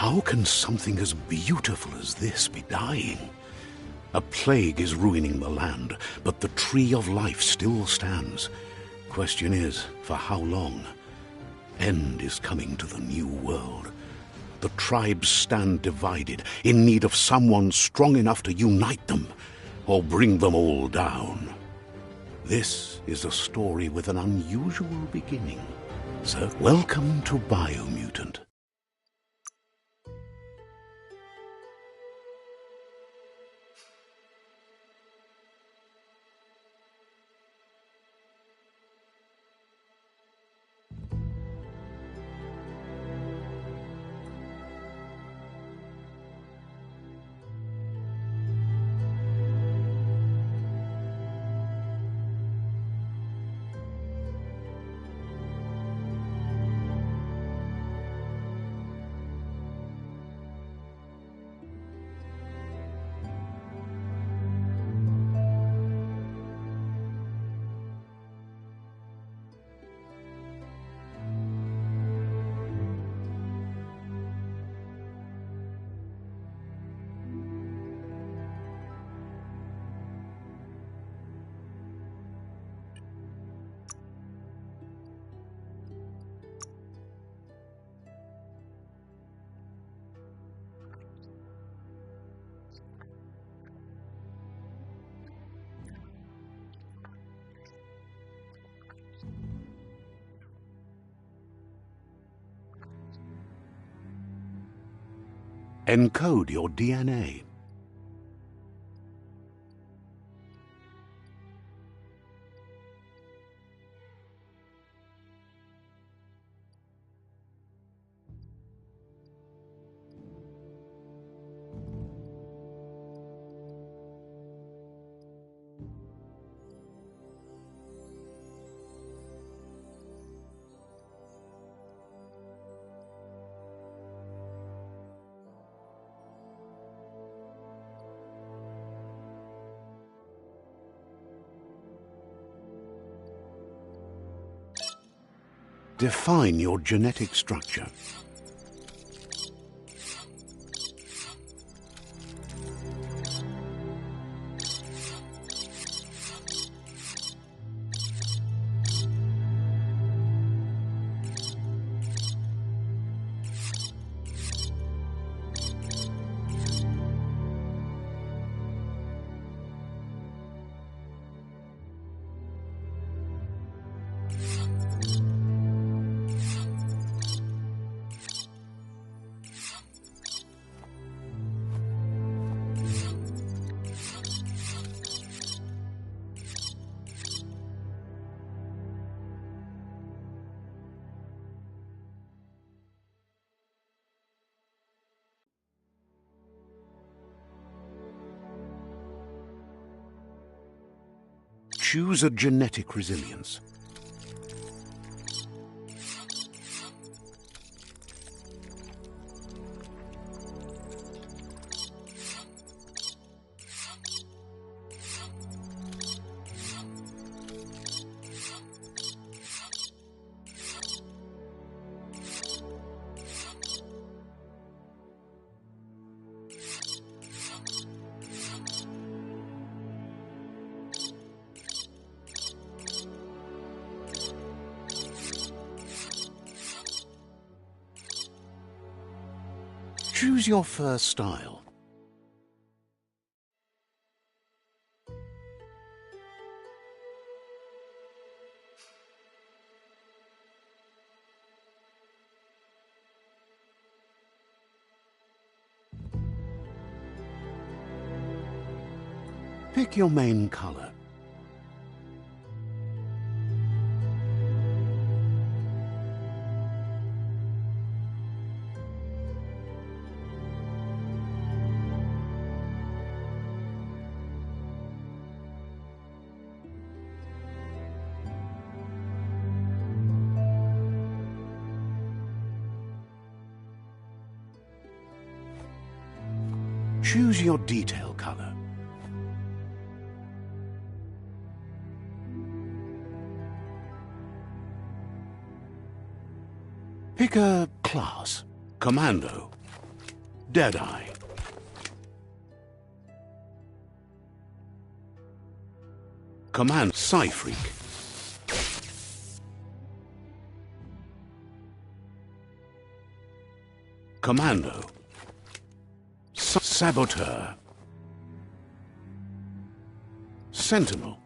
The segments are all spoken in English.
How can something as beautiful as this be dying? A plague is ruining the land, but the tree of life still stands. Question is, for how long? End is coming to the new world. The tribes stand divided, in need of someone strong enough to unite them, or bring them all down. This is a story with an unusual beginning. So, welcome to Biomutant. Encode your DNA. Define your genetic structure. Choose a genetic resilience. Choose your first style. Pick your main color. Choose your detail color. Pick a class. Commando. Deadeye. Command Psyfreak. Commando. Saboteur. Sentinel.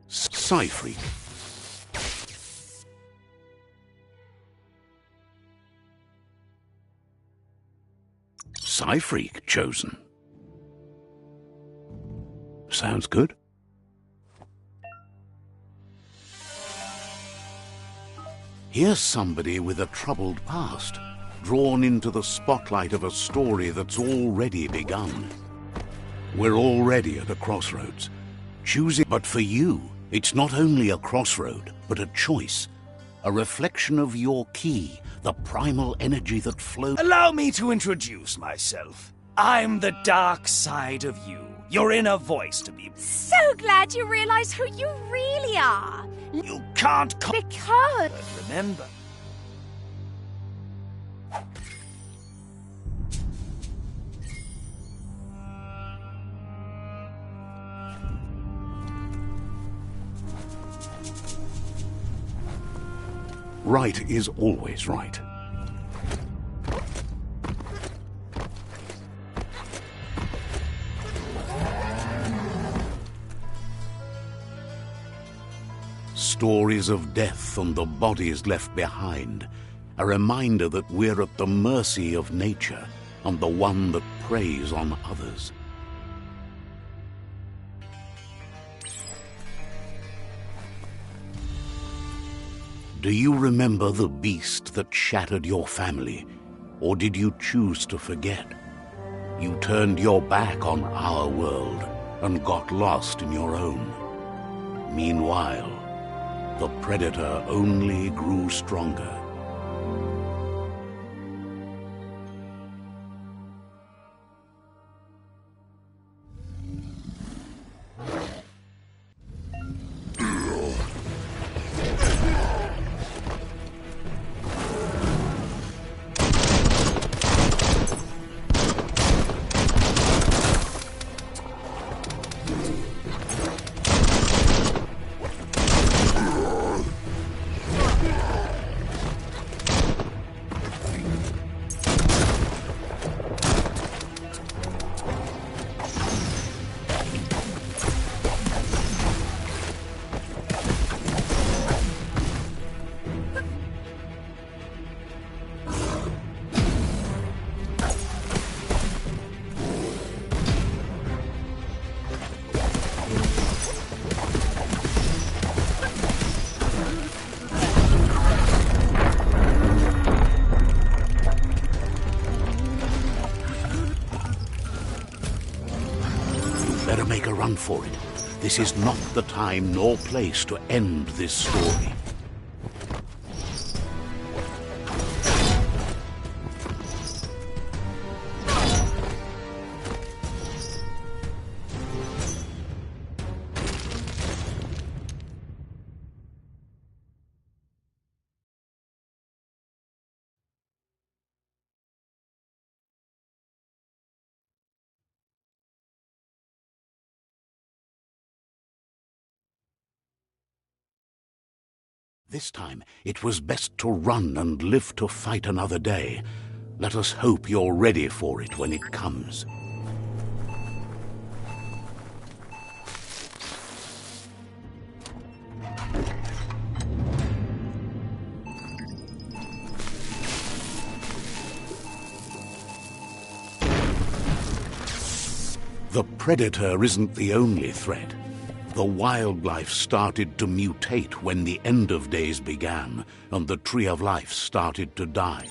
Psyfreak. Psyfreak chosen. Sounds good. Here's somebody with a troubled past, drawn into the spotlight of a story that's already begun. We're already at a crossroads. Choosing, but for you, it's not only a crossroad, but a choice. A reflection of your key, the primal energy that flows. Allow me to introduce myself. I'm the dark side of you. Your inner voice to be. So glad you realize who you really are. You can't Because... But remember. Right is always right. Stories of death and the bodies left behind, a reminder that we're at the mercy of nature and the one that preys on others. Do you remember the beast that shattered your family, or did you choose to forget? You turned your back on our world and got lost in your own. Meanwhile, the predator only grew stronger. Better make a run for it. This is not the time nor place to end this story. This time, it was best to run and live to fight another day. Let us hope you're ready for it when it comes. The predator isn't the only threat. The wildlife started to mutate when the end of days began, and the tree of life started to die.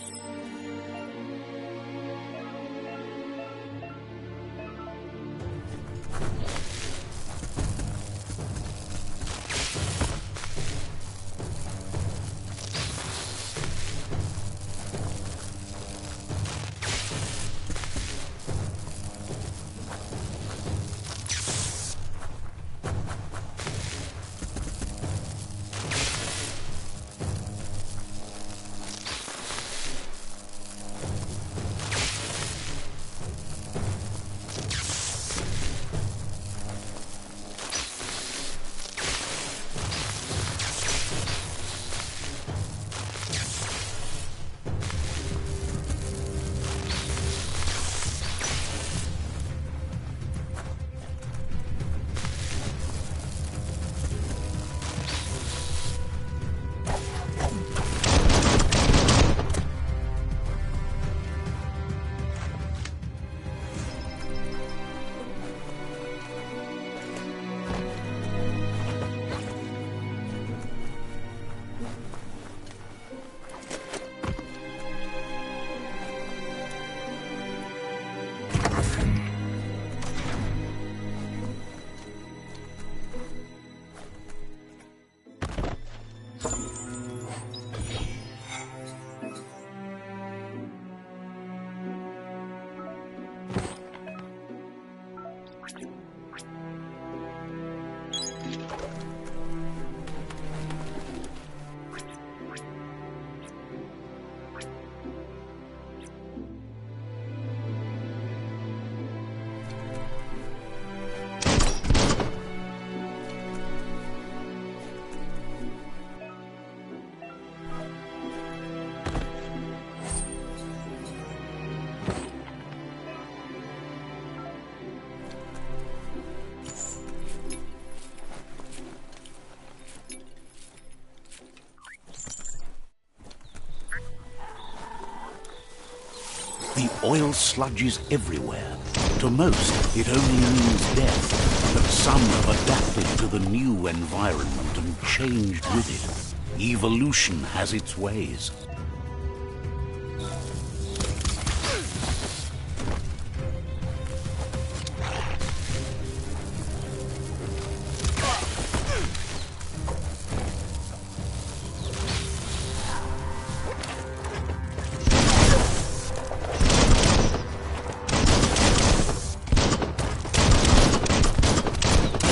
The oil sludges everywhere. To most, it only means death, but some have adapted to the new environment and changed with it. Evolution has its ways.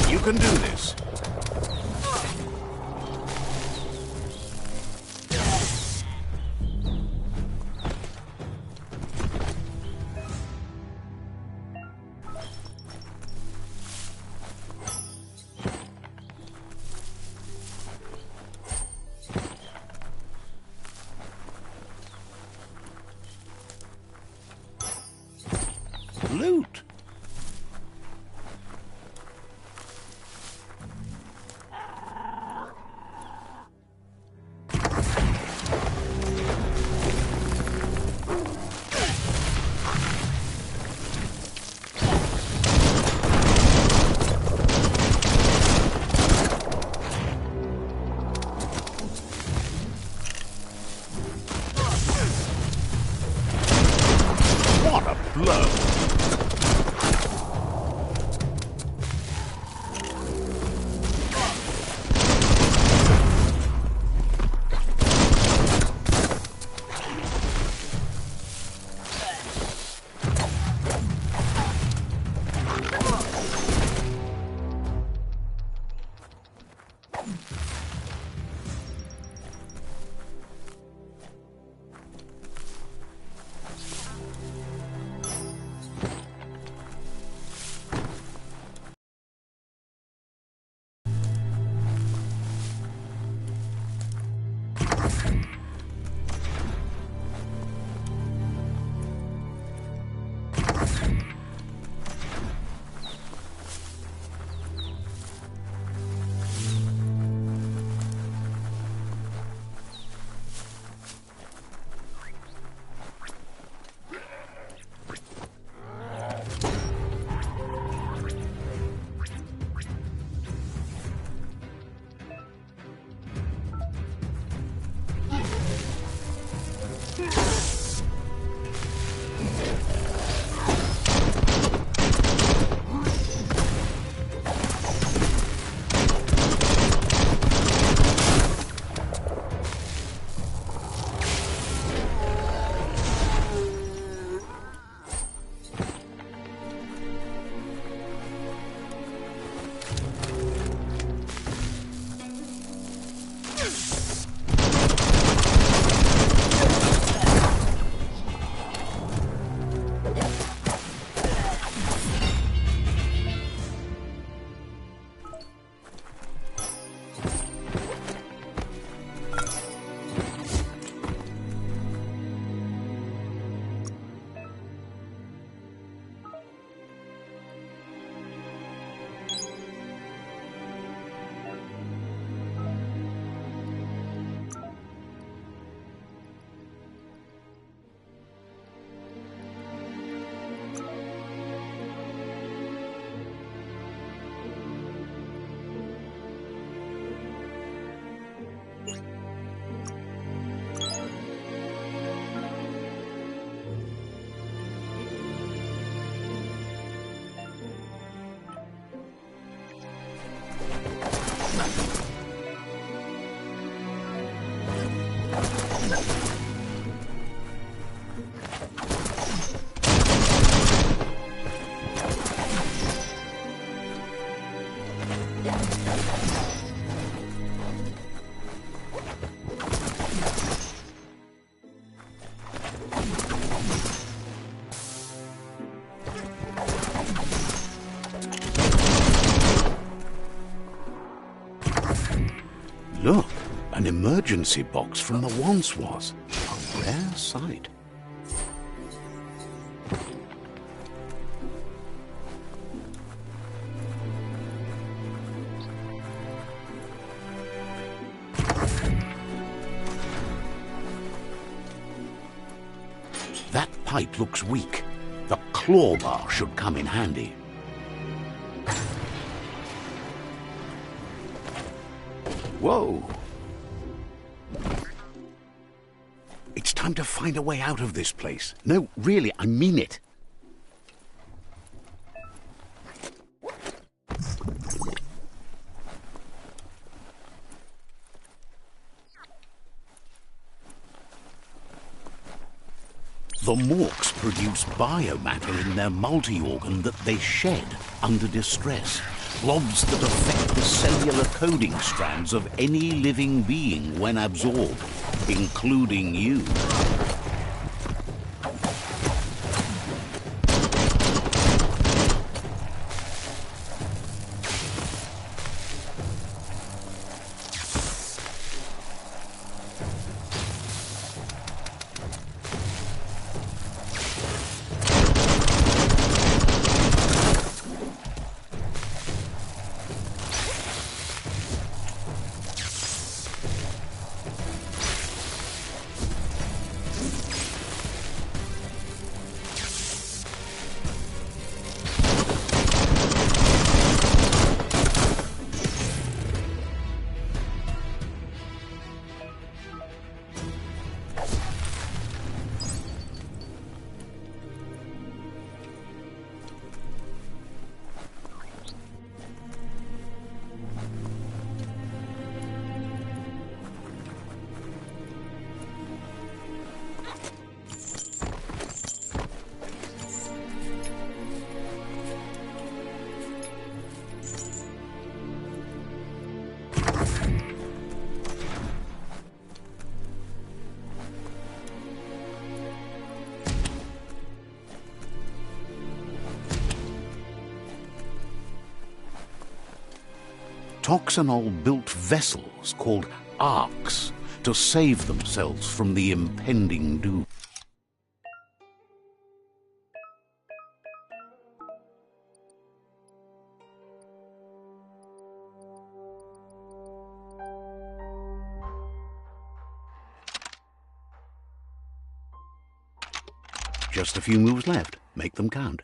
You can do this. Loot. What a blow! Look, an emergency box from the once was. A rare sight. That pipe looks weak. The claw bar should come in handy. Whoa! It's time to find a way out of this place. No, really, I mean it. The morks produce biomatter in their multi-organ that they shed under distress. Blobs that affect the cellular coding strands of any living being when absorbed, including you. Toxanol built vessels called arks to save themselves from the impending doom. Just a few moves left. Make them count.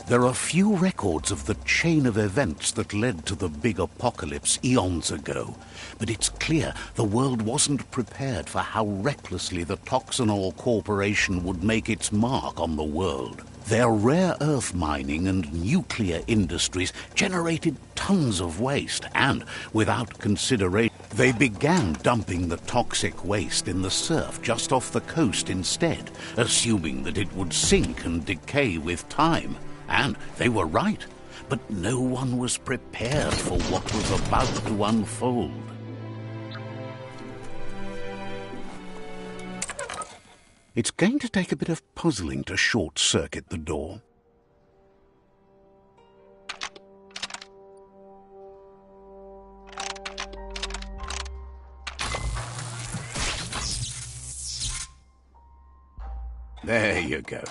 There are few records of the chain of events that led to the big apocalypse eons ago, but it's clear the world wasn't prepared for how recklessly the Toxanol Corporation would make its mark on the world. Their rare earth mining and nuclear industries generated tons of waste, and, without consideration, they began dumping the toxic waste in the surf just off the coast instead, assuming that it would sink and decay with time. And they were right, but no one was prepared for what was about to unfold. It's going to take a bit of puzzling to short-circuit the door. There you go.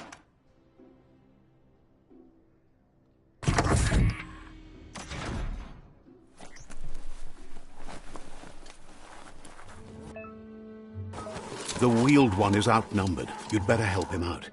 The wheeled one is outnumbered. You'd better help him out.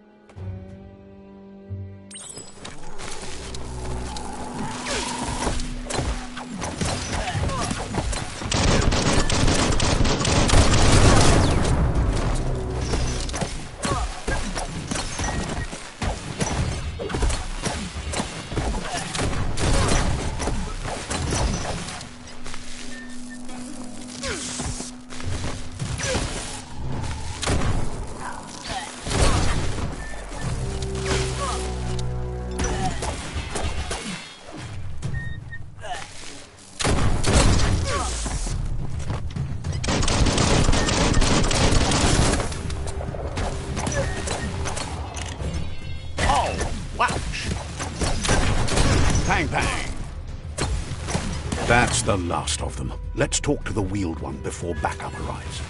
That's the last of them. Let's talk to the wheeled one before backup arrives.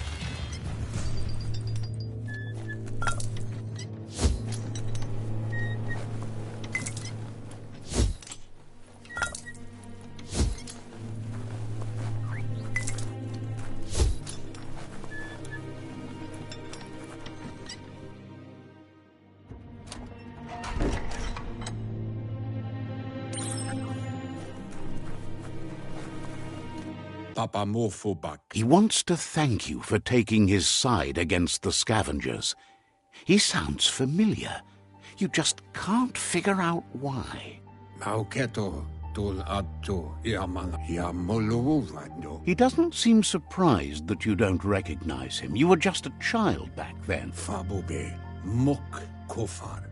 He wants to thank you for taking his side against the scavengers. He sounds familiar. You just can't figure out why. He doesn't seem surprised that you don't recognize him. You were just a child back then.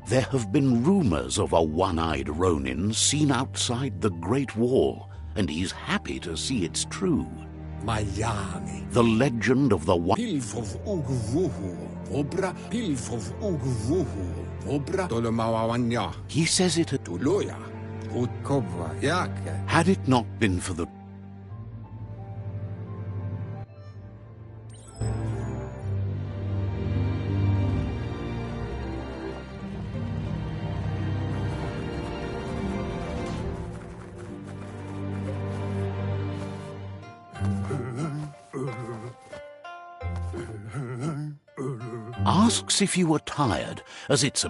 There have been rumors of a one-eyed Ronin seen outside the Great Wall, and he's happy to see it's true. The legend of the one... He says it... Had it not been for the... Asks if you were tired, as it's a...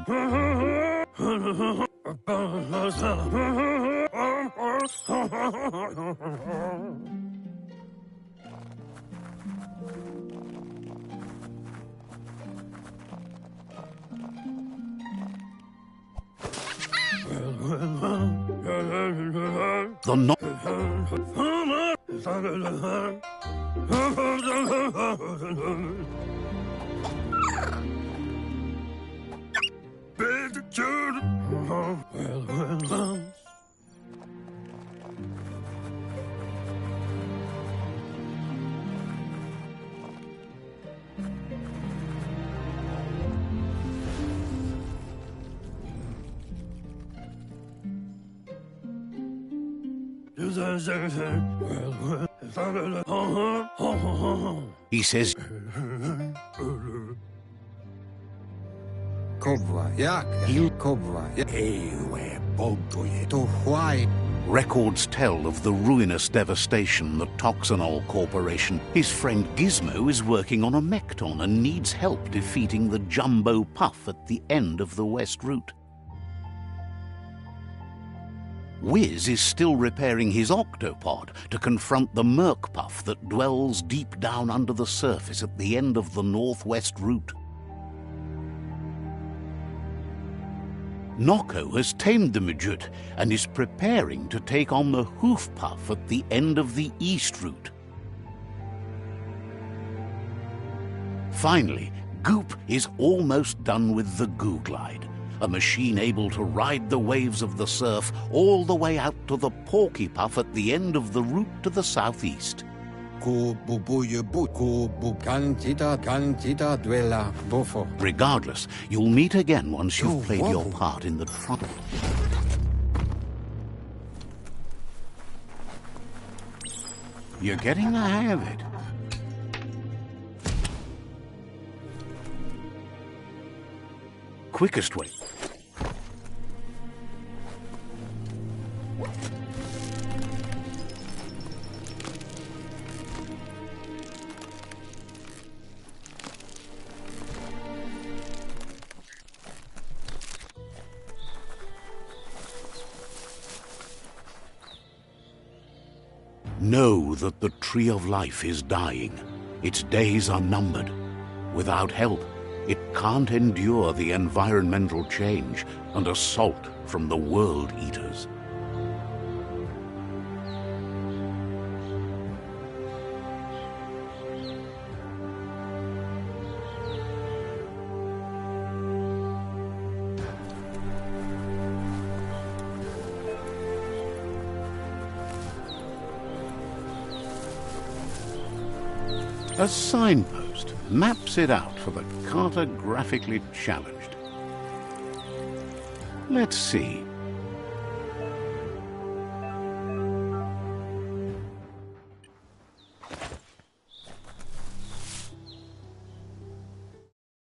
The no... He says... Records tell of the ruinous devastation the Toxanol Corporation. His friend Gizmo is working on a Mekton and needs help defeating the Jumbo Puff at the end of the West Route. Wiz is still repairing his octopod to confront the Merc Puff that dwells deep down under the surface at the end of the Northwest Route. Noko has tamed the Midget and is preparing to take on the Hoof Puff at the end of the East Route. Finally, Goop is almost done with the Goo Glide, a machine able to ride the waves of the surf all the way out to the Porky Puff at the end of the route to the southeast. Regardless, you'll meet again once you've played your part in the front. You're getting the hang of it. Quickest way. Know that the Tree of Life is dying. Its days are numbered. Without help, it can't endure the environmental change and assault from the World Eaters. A signpost maps it out for the cartographically challenged. Let's see.